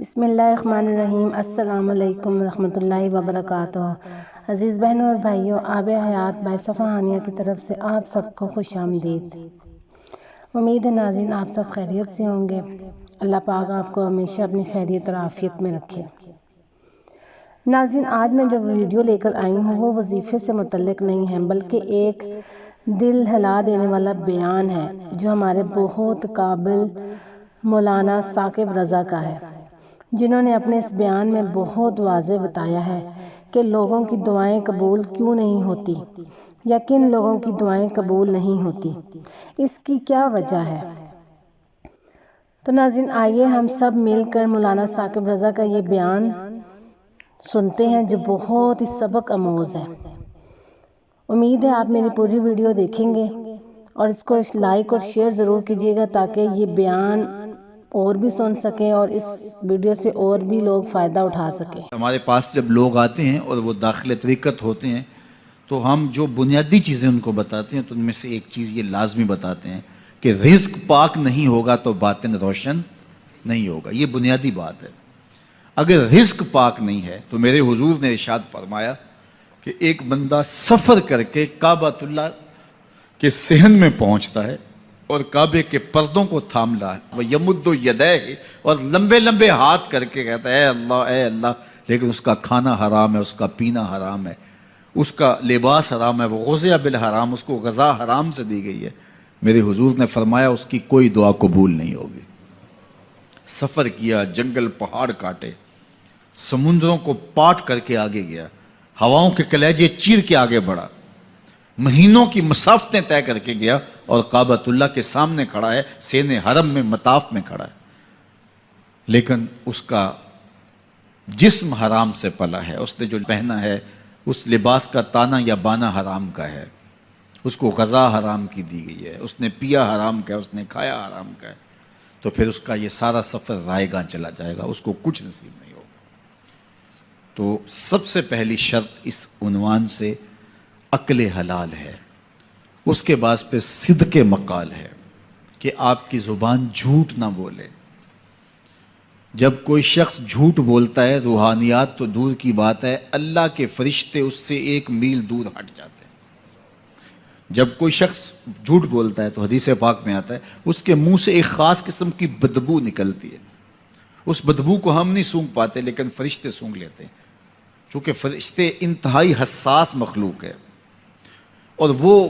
بسم اللہ الرحمن الرحیم۔ السلام علیکم ورحمۃ اللہ وبرکاتہ۔ عزیز بہنوں اور بھائیوں، آب حیات بائی صفا ہانیہ کی طرف سے آپ سب کو خوش آمدید۔ امید ہے ناظرین آپ سب خیریت سے ہوں گے۔ اللہ پاک آپ کو ہمیشہ اپنی خیریت اور عافیت میں رکھے۔ ناظرین، آج میں جو ویڈیو لے کر آئی ہوں وہ وظیفے سے متعلق نہیں ہے، بلکہ ایک دل ہلا دینے والا بیان ہے جو ہمارے بہت قابل مولانا ثاقب رضا کا ہے، جنہوں نے اپنے اس بیان میں بہت واضح بتایا ہے کہ لوگوں کی دعائیں قبول کیوں نہیں ہوتی یا کن لوگوں کی دعائیں قبول نہیں ہوتی، اس کی کیا وجہ ہے۔ تو ناظرین آئیے ہم سب مل کر مولانا ثاقب رضا کا یہ بیان سنتے ہیں جو بہت ہی سبق آموز ہے۔ امید ہے آپ میری پوری ویڈیو دیکھیں گے اور اس کو لائک اور شیئر ضرور کیجیے گا تاکہ یہ بیان اور بھی سن سکیں اور اس ویڈیو سے اور بھی لوگ فائدہ اٹھا سکیں۔ ہمارے پاس جب لوگ آتے ہیں اور وہ داخل طریقت ہوتے ہیں تو ہم جو بنیادی چیزیں ان کو بتاتے ہیں تو ان میں سے ایک چیز یہ لازمی بتاتے ہیں کہ رزق پاک نہیں ہوگا تو باطن روشن نہیں ہوگا۔ یہ بنیادی بات ہے۔ اگر رزق پاک نہیں ہے تو میرے حضور نے ارشاد فرمایا کہ ایک بندہ سفر کر کے کعبۃ اللہ کے صحن میں پہنچتا ہے اور کعبے کے پردوں کو تھام رہا ہے، وہ یمد یدیہ، اور لمبے لمبے ہاتھ کر کے کہتا ہے اے اللہ، لیکن اس کا کھانا حرام ہے، اس کا پینا حرام ہے، اس کا لباس حرام ہے، وہ غزیہ بالحرام، اس کو غذا حرام سے دی گئی ہے۔ میرے حضور نے فرمایا اس کی کوئی دعا قبول نہیں ہوگی۔ سفر کیا، جنگل پہاڑ کاٹے، سمندروں کو پاٹ کر کے آگے گیا، ہواؤں کے کلیجے چیر کے آگے بڑھا، مہینوں کی مسافتیں طے کر کے گیا اور کعبۃ اللہ کے سامنے کھڑا ہے، سین حرم میں مطاف میں کھڑا ہے، لیکن اس کا جسم حرام سے پلا ہے، اس نے جو پہنا ہے اس لباس کا تانا یا بانا حرام کا ہے، اس کو غذا حرام کی دی گئی ہے، اس نے پیا حرام کا ہے، اس نے کھایا حرام کا ہے، تو پھر اس کا یہ سارا سفر رائے گاں چلا جائے گا، اس کو کچھ نصیب نہیں ہوگا۔ تو سب سے پہلی شرط اس عنوان سے عقل حلال ہے، اس کے بعد پہ صدق مقال ہے کہ آپ کی زبان جھوٹ نہ بولے۔ جب کوئی شخص جھوٹ بولتا ہے، روحانیات تو دور کی بات ہے، اللہ کے فرشتے اس سے 1 میل دور ہٹ جاتے ہیں۔ جب کوئی شخص جھوٹ بولتا ہے تو حدیث پاک میں آتا ہے اس کے منہ سے ایک خاص قسم کی بدبو نکلتی ہے، اس بدبو کو ہم نہیں سونگھ پاتے لیکن فرشتے سونگھ لیتے ہیں، چونکہ فرشتے انتہائی حساس مخلوق ہے اور وہ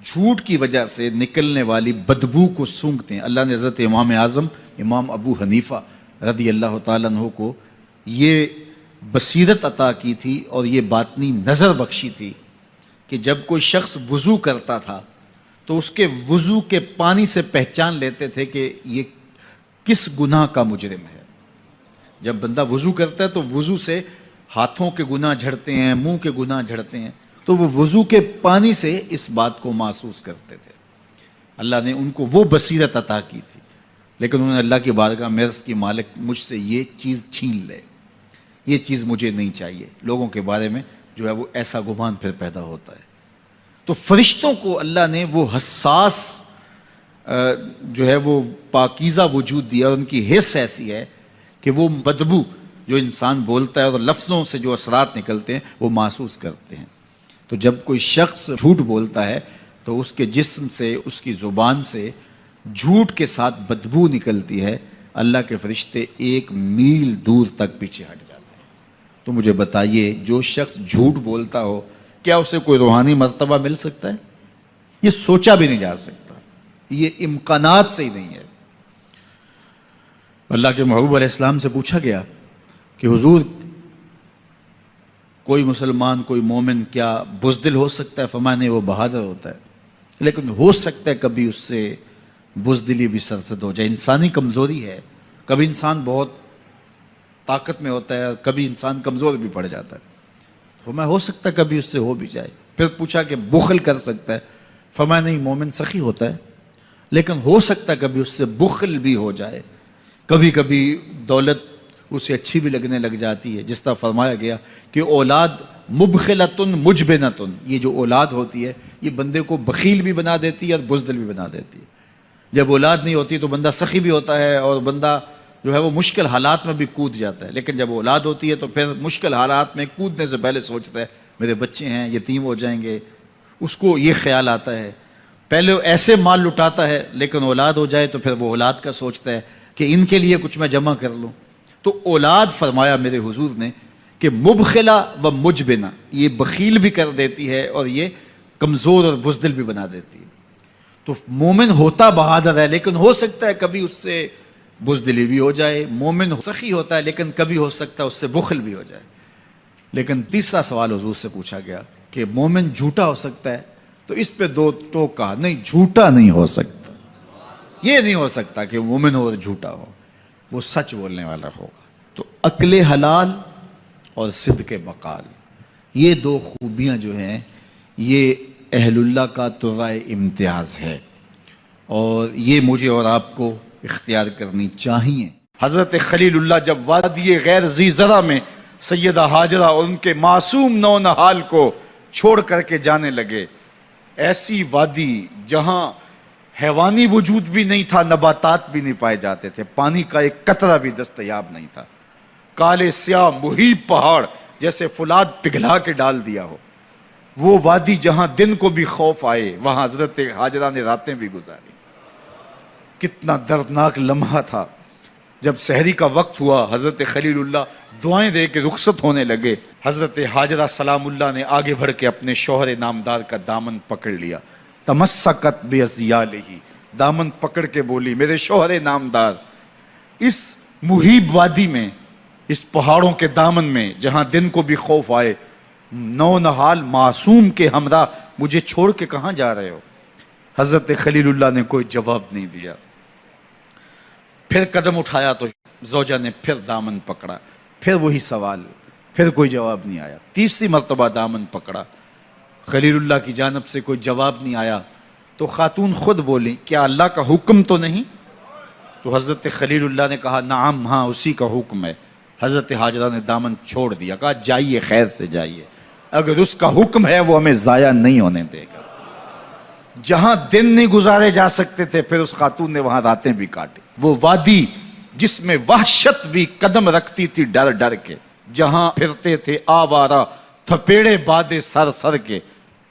جھوٹ کی وجہ سے نکلنے والی بدبو کو سونگھتے ہیں۔ اللہ نے حضرت امام اعظم امام ابو حنیفہ رضی اللہ تعالیٰ عنہ کو یہ بصیرت عطا کی تھی اور یہ باطنی نظر بخشی تھی کہ جب کوئی شخص وضو کرتا تھا تو اس کے وضو کے پانی سے پہچان لیتے تھے کہ یہ کس گناہ کا مجرم ہے۔ جب بندہ وضو کرتا ہے تو وضو سے ہاتھوں کے گناہ جھڑتے ہیں، منہ کے گناہ جھڑتے ہیں، تو وہ وضو کے پانی سے اس بات کو محسوس کرتے تھے۔ اللہ نے ان کو وہ بصیرت عطا کی تھی، لیکن انہوں نے اللہ کی بارگاہ میں عرض کی مالک مجھ سے یہ چیز چھین لے، یہ چیز مجھے نہیں چاہیے۔ لوگوں کے بارے میں جو ہے وہ ایسا گمان پھر پیدا ہوتا ہے۔ تو فرشتوں کو اللہ نے وہ حساس جو ہے وہ پاکیزہ وجود دیا اور ان کی حس ایسی ہے کہ وہ بدبو جو انسان بولتا ہے اور لفظوں سے جو اثرات نکلتے ہیں وہ محسوس کرتے ہیں۔ تو جب کوئی شخص جھوٹ بولتا ہے تو اس کے جسم سے، اس کی زبان سے جھوٹ کے ساتھ بدبو نکلتی ہے، اللہ کے فرشتے 1 میل دور تک پیچھے ہٹ جاتے ہیں۔ تو مجھے بتائیے جو شخص جھوٹ بولتا ہو کیا اسے کوئی روحانی مرتبہ مل سکتا ہے؟ یہ سوچا بھی نہیں جا سکتا، یہ امکانات سے ہی نہیں ہے۔ اللہ کے محبوب علیہ السلام سے پوچھا گیا کہ حضور کوئی مسلمان، کوئی مومن کیا بزدل ہو سکتا ہے؟ فرمایا نہیں، وہ بہادر ہوتا ہے، لیکن ہو سکتا ہے کبھی اس سے بزدلی بھی سرزد ہو جائے، انسانی کمزوری ہے، کبھی انسان بہت طاقت میں ہوتا ہے، کبھی انسان کمزور بھی پڑ جاتا ہے، فرمایا ہو سکتا ہے کبھی اس سے ہو بھی جائے۔ پھر پوچھا کہ بخل کر سکتا ہے؟ فرمایا نہیں، مومن سخی ہوتا ہے لیکن ہو سکتا ہے کبھی اس سے بخل بھی ہو جائے، کبھی کبھی دولت اسے اچھی بھی لگنے لگ جاتی ہے، جس طرح فرمایا گیا کہ اولاد مبخلتن مجبنتن، یہ جو اولاد ہوتی ہے یہ بندے کو بخیل بھی بنا دیتی ہے اور بزدل بھی بنا دیتی ہے۔ جب اولاد نہیں ہوتی تو بندہ سخی بھی ہوتا ہے اور بندہ جو ہے وہ مشکل حالات میں بھی کود جاتا ہے، لیکن جب اولاد ہوتی ہے تو پھر مشکل حالات میں کودنے سے پہلے سوچتا ہے میرے بچے ہیں یتیم ہو جائیں گے، اس کو یہ خیال آتا ہے. پہلے ایسے مال لٹاتا ہے لیکن اولاد ہو جائے تو پھر وہ اولاد کا سوچتا ہے کہ ان کے لیے کچھ میں جمع کر لوں. تو اولاد فرمایا میرے حضور نے کہ مبخلہ و مجبنہ، یہ بخیل بھی کر دیتی ہے اور یہ کمزور اور بزدل بھی بنا دیتی ہے. تو مومن ہوتا بہادر ہے لیکن ہو سکتا ہے کبھی اس سے بزدلی بھی ہو جائے. مومن سخی ہوتا ہے لیکن کبھی ہو سکتا ہے اس سے بخل بھی ہو جائے. لیکن تیسرا سوال حضور سے پوچھا گیا کہ مومن جھوٹا ہو سکتا ہے؟ تو اس پہ دو ٹوک کہا، نہیں جھوٹا نہیں ہو سکتا. یہ نہیں ہو سکتا کہ مومن ہو اور جھوٹا ہو، وہ سچ بولنے والا ہوگا. تو عقل حلال اور صدق مقال، یہ دو خوبیاں جو ہیں یہ اہل اللہ کا ترائے امتیاز ہے، اور یہ مجھے اور آپ کو اختیار کرنی چاہیے. حضرت خلیل اللہ جب وادی غیر ذی زرع میں سیدہ ہاجرہ اور ان کے معصوم نونہال کو چھوڑ کر کے جانے لگے، ایسی وادی جہاں حیوانی وجود بھی نہیں تھا، نباتات بھی نہیں پائے جاتے تھے، پانی کا ایک قطرہ بھی دستیاب نہیں تھا، کالے سیاہ مہیب پہاڑ جیسے فولاد پگھلا کے ڈال دیا ہو، وہ وادی جہاں دن کو بھی خوف آئے وہاں حضرت ہاجرہ نے راتیں بھی گزاری. کتنا دردناک لمحہ تھا. جب سحری کا وقت ہوا حضرت خلیل اللہ دعائیں دے کے رخصت ہونے لگے، حضرت ہاجرہ سلام اللہ نے آگے بڑھ کے اپنے شوہر نامدار کا دامن پکڑ لیا. تمسکت بِأَزْيَالِهِ، دامن پکڑ کے بولی میرے شوہر نامدار، اس مہیب وادی میں، اس پہاڑوں کے دامن میں جہاں دن کو بھی خوف آئے، نونہال معصوم کے ہمراہ مجھے چھوڑ کے کہاں جا رہے ہو؟ حضرت خلیل اللہ نے کوئی جواب نہیں دیا. پھر قدم اٹھایا تو زوجہ نے پھر دامن پکڑا، پھر وہی سوال، پھر کوئی جواب نہیں آیا. تیسری مرتبہ دامن پکڑا، خلیل اللہ کی جانب سے کوئی جواب نہیں آیا. تو خاتون خود بولی کیا اللہ کا حکم تو نہیں؟ تو حضرت خلیل اللہ نے کہا نعم، ہاں اسی کا حکم ہے. حضرت ہاجرہ نے دامن چھوڑ دیا، کہا جائیے خیر سے جائیے، اگر اس کا حکم ہے وہ ہمیں ضائع نہیں ہونے دے گا. جہاں دن نہیں گزارے جا سکتے تھے پھر اس خاتون نے وہاں راتیں بھی کاٹی. وہ وادی جس میں وحشت بھی قدم رکھتی تھی ڈر ڈر کے، جہاں پھرتے تھے آوارہ تھپیڑے بادے سر سر کے،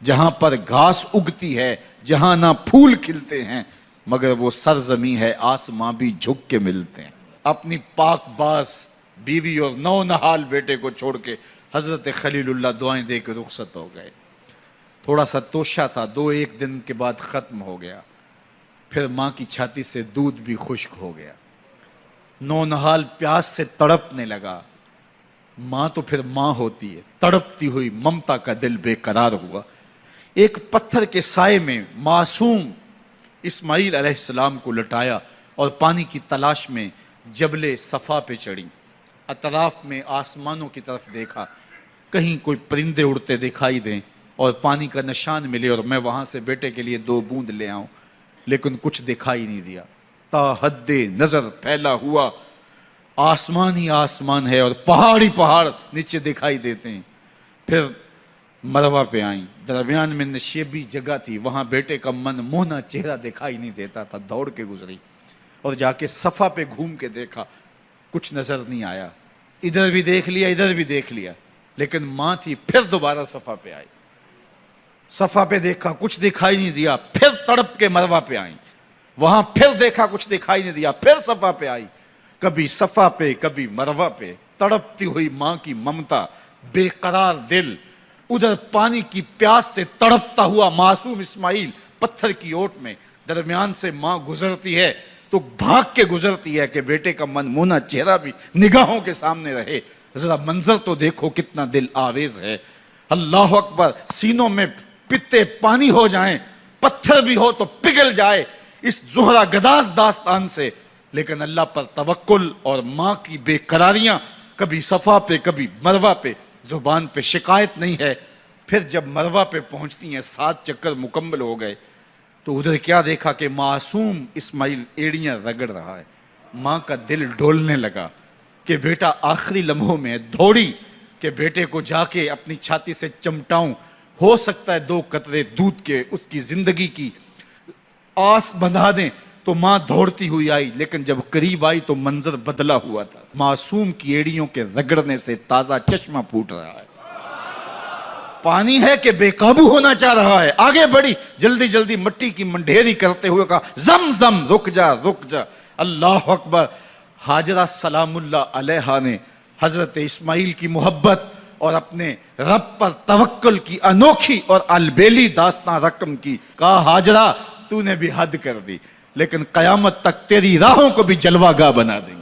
جہاں پر گھاس اگتی ہے، جہاں نہ پھول کھلتے ہیں، مگر وہ سرزمین ہے آسماں بھی جھک کے ملتے ہیں. اپنی پاک باز بیوی اور نونہال بیٹے کو چھوڑ کے حضرت خلیل اللہ دعائیں دے کے رخصت ہو گئے. تھوڑا سا توشہ تھا، 2-1 دن کے بعد ختم ہو گیا. پھر ماں کی چھاتی سے دودھ بھی خشک ہو گیا. نونہال پیاس سے تڑپنے لگا. ماں تو پھر ماں ہوتی ہے، تڑپتی ہوئی ممتا کا دل بے قرار ہوا. ایک پتھر کے سائے میں معصوم اسماعیل علیہ السلام کو لٹایا اور پانی کی تلاش میں جبل صفا پہ چڑھی. اطراف میں آسمانوں کی طرف دیکھا، کہیں کوئی پرندے اڑتے دکھائی دیں اور پانی کا نشان ملے اور میں وہاں سے بیٹے کے لیے 2 بوند لے آؤں، لیکن کچھ دکھائی نہیں دیا. تا حد نظر پھیلا ہوا آسمان ہی آسمان ہے اور پہاڑ ہی پہاڑ نیچے دکھائی دیتے ہیں. پھر مروہ پہ آئیں، درمیان میں نشیبی جگہ تھی، وہاں بیٹے کا من موہنا چہرہ دکھائی نہیں دیتا تھا. دوڑ کے گزری اور جا کے صفا پہ گھوم کے دیکھا، کچھ نظر نہیں آیا. ادھر بھی دیکھ لیا ادھر بھی دیکھ لیا، لیکن ماں تھی. پھر دوبارہ صفا پہ آئی، صفا پہ دیکھا کچھ دکھائی نہیں دیا. پھر تڑپ کے مروہ پہ آئیں، وہاں پھر دیکھا کچھ دکھائی نہیں دیا. پھر صفا پہ آئی، کبھی صفا پہ کبھی مروہ پہ. تڑپتی ہوئی ماں کی ممتا، بے قرار دل. ادھر پانی کی پیاس سے تڑپتا ہوا معصوم اسماعیل پتھر کی اوٹ میں. درمیان سے ماں گزرتی ہے تو بھاگ کے گزرتی ہے کہ بیٹے کا من مونا چہرہ بھی نگاہوں کے سامنے رہے. ذرا منظر تو دیکھو کتنا دل آویز ہے. اللہ اکبر، سینوں میں پتے پانی ہو جائیں، پتھر بھی ہو تو پگھل جائے اس زہرہ گداز داستان سے. لیکن اللہ پر توکل اور ماں کی بے قراریاں، کبھی صفا پہ کبھی مروہ پہ، زبان پہ شکایت نہیں ہے. پھر جب مروہ پہ پہنچتی ہیں 7 چکر مکمل ہو گئے تو ادھر کیا دیکھا کہ معصوم اسماعیل ایڑیاں رگڑ رہا ہے. ماں کا دل ڈولنے لگا کہ بیٹا آخری لمحوں میں. دوڑی کہ بیٹے کو جا کے اپنی چھاتی سے چمٹاؤں، ہو سکتا ہے 2 قطرے دودھ کے اس کی زندگی کی آس بندھا دیں. تو ماں دوڑتی ہوئی آئی، لیکن جب قریب آئی تو منظر بدلا ہوا تھا۔ معصوم کی ایڑیوں کے رگڑنے سے تازہ چشمہ پھوٹ رہا ہے، پانی ہے کہ بے قابو ہونا چاہ رہا ہے۔ آگے بڑھی، جلدی جلدی مٹی کی منڈھیری کرتے ہوئے کہا زم زم رک جا رک جا۔ اللہ اکبر۔ ہاجرہ سلام اللہ علیہا نے حضرت اسماعیل کی محبت اور اپنے رب پر توکل کی انوکھی اور البیلی داستان رقم کی۔ کہا ہاجرہ تو نے بھی حد کر دی، لیکن قیامت تک تیری راہوں کو بھی جلوہ گاہ بنا دیں گے۔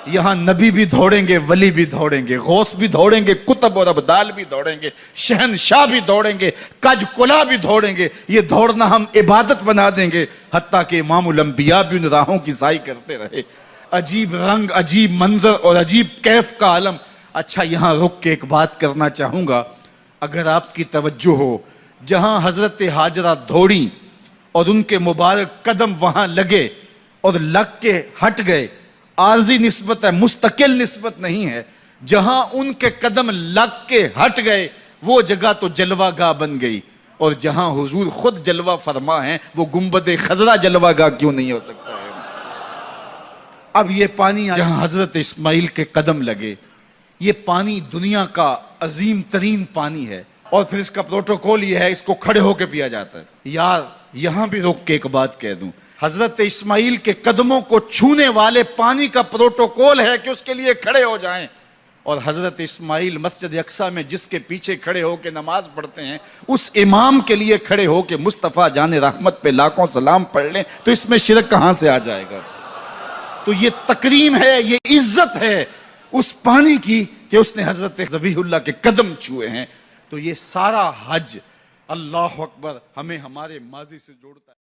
یہاں نبی بھی دوڑیں گے، ولی بھی دوڑیں گے، غوث بھی دوڑیں گے، قطب اور ابدال بھی دوڑیں گے، شہنشاہ بھی دوڑیں گے، کج کلا بھی دوڑیں گے۔ یہ دوڑنا ہم عبادت بنا دیں گے، حتیٰ کہ امام الانبیاء بھی ان راہوں کی سائی کرتے رہے۔ عجیب رنگ، عجیب منظر اور عجیب کیف کا عالم۔ اچھا، یہاں رک کے ایک بات کرنا چاہوں گا، اگر آپ کی توجہ ہو، جہاں حضرت ہاجرہ دوڑیں اور ان کے مبارک قدم وہاں لگے اور لگ کے ہٹ گئے، عارضی نسبت ہے، مستقل نسبت نہیں ہے۔ جہاں ان کے قدم لگ کے ہٹ گئے وہ جگہ تو جلوہ گاہ بن گئی، اور جہاں حضور خود جلوہ فرما ہیں وہ گنبد خضرا جلوہ گاہ کیوں نہیں ہو سکتا ہے؟ اب یہ پانی جہاں حضرت اسماعیل کے قدم لگے، یہ پانی دنیا کا عظیم ترین پانی ہے، اور پھر اس کا پروٹوکول یہ ہے، اس کو کھڑے ہو کے پیا جاتا ہے۔ یار یہاں بھی رک کے ایک بات کہہ دوں، حضرت اسماعیل کے قدموں کو چھونے والے پانی کا پروٹوکول ہے کہ اس کے لیے کھڑے ہو جائیں، اور حضرت اسماعیل مسجد اقصیٰ میں جس کے پیچھے کھڑے ہو کے نماز پڑھتے ہیں، اس امام کے لیے کھڑے ہو کے مصطفیٰ جان رحمت پہ لاکھوں سلام پڑھ لیں تو اس میں شرک کہاں سے آ جائے گا؟ تو یہ تکریم ہے، یہ عزت ہے اس پانی کی کہ اس نے حضرت ذبیح اللہ کے قدم چھوئے ہیں۔ تو یہ سارا حج، اللہ اکبر، ہمیں ہمارے ماضی سے جوڑتا ہے۔